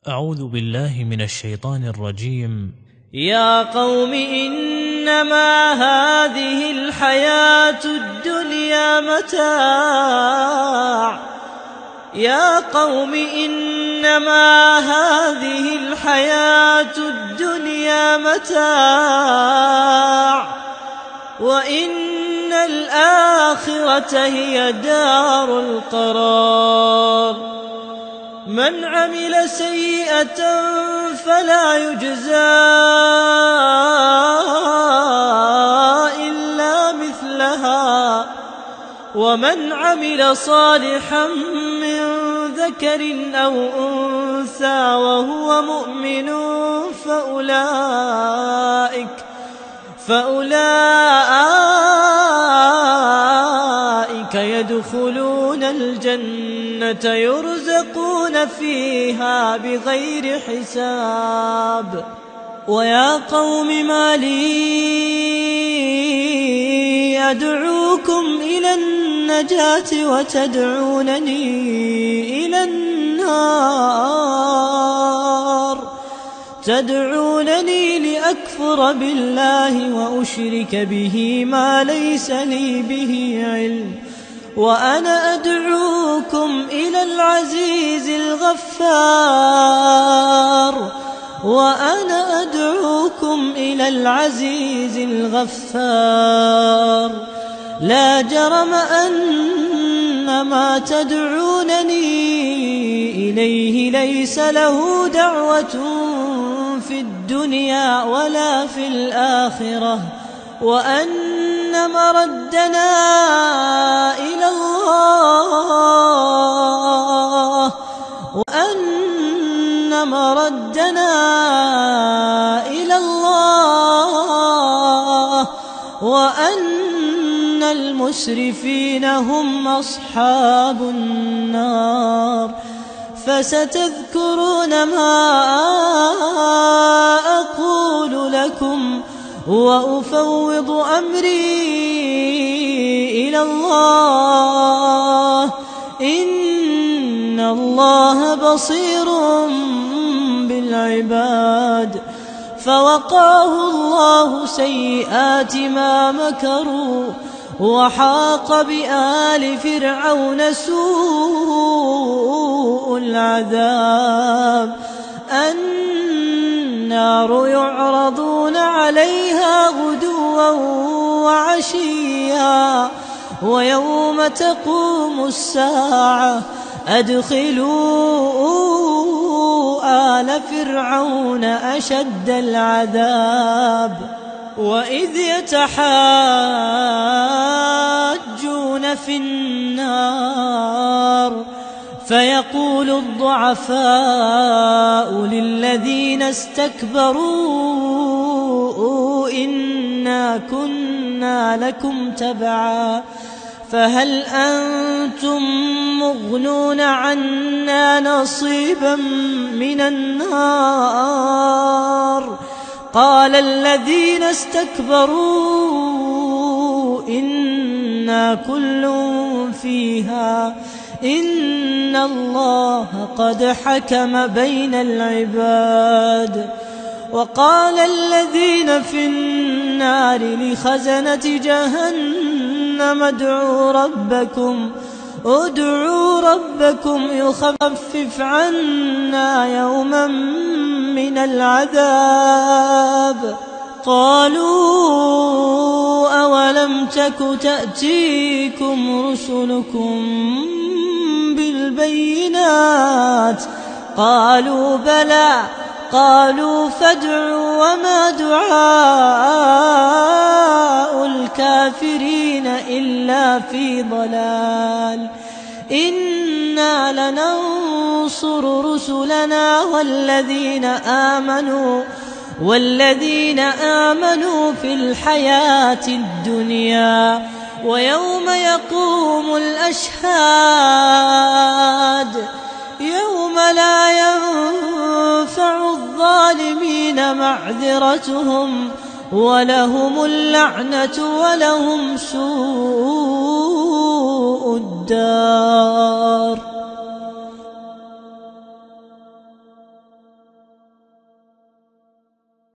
أعوذ بالله من الشيطان الرجيم. يا قوم إنما هذه الحياة الدنيا متاع يا قوم إنما هذه الحياة الدنيا متاع وإن الآخرة هي دار القرار. من عمل سيئة فلا يجزى إلا مثلها ومن عمل صالحا من ذكر أو أنثى وهو مؤمن فأولئك يدخلون الجنة يرزقون فيها بغير حساب. ويا قوم ما لي أدعوكم إلى النجاة وتدعونني إلى النار تدعونني لأكفر بالله وأشرك به ما ليس لي به علم وأنا أدعوكم إلى العزيز الغفار. لا جرم أن ما تدعونني إليه ليس له دعوة في الدنيا ولا في الآخرة وأن مردنا إلى الله وأن المسرفين هم أصحاب النار. فستذكرون ما أقول لكم وأفوض أمري إلى الله إن الله بصير بالعباد. فوقاه الله سيئات ما مكروا وحاق بآل فرعون سوء العذاب. النار يعرضون عليها غدوا وعشيا ويوم تقوم الساعة أدخلوا آل فرعون أشد العذاب. وإذ يتحاجون في النار فيقول الضعفاء للذين استكبروا إنا كنا لكم تبعا فهل أنتم مغنون عنا نصيبا من النار. قال الذين استكبروا إنا كل فيها إن الله قد حكم بين العباد. وقال الذين في النار لخزنة جهنم ادعوا ربكم يخفف عنا يوما من العذاب. قالوا أولم تك تأتيكم رسلكم بالبينات قالوا بلى قالوا فادعوا وما دعاء الكافرين إلا في ضلال. إنا لننصر رسلنا والذين آمنوا في الحياة الدنيا ويوم يقوم الأشهاد يوم لا ينفع الظالمين معذرتهم ولهم اللعنة ولهم سوء الدار.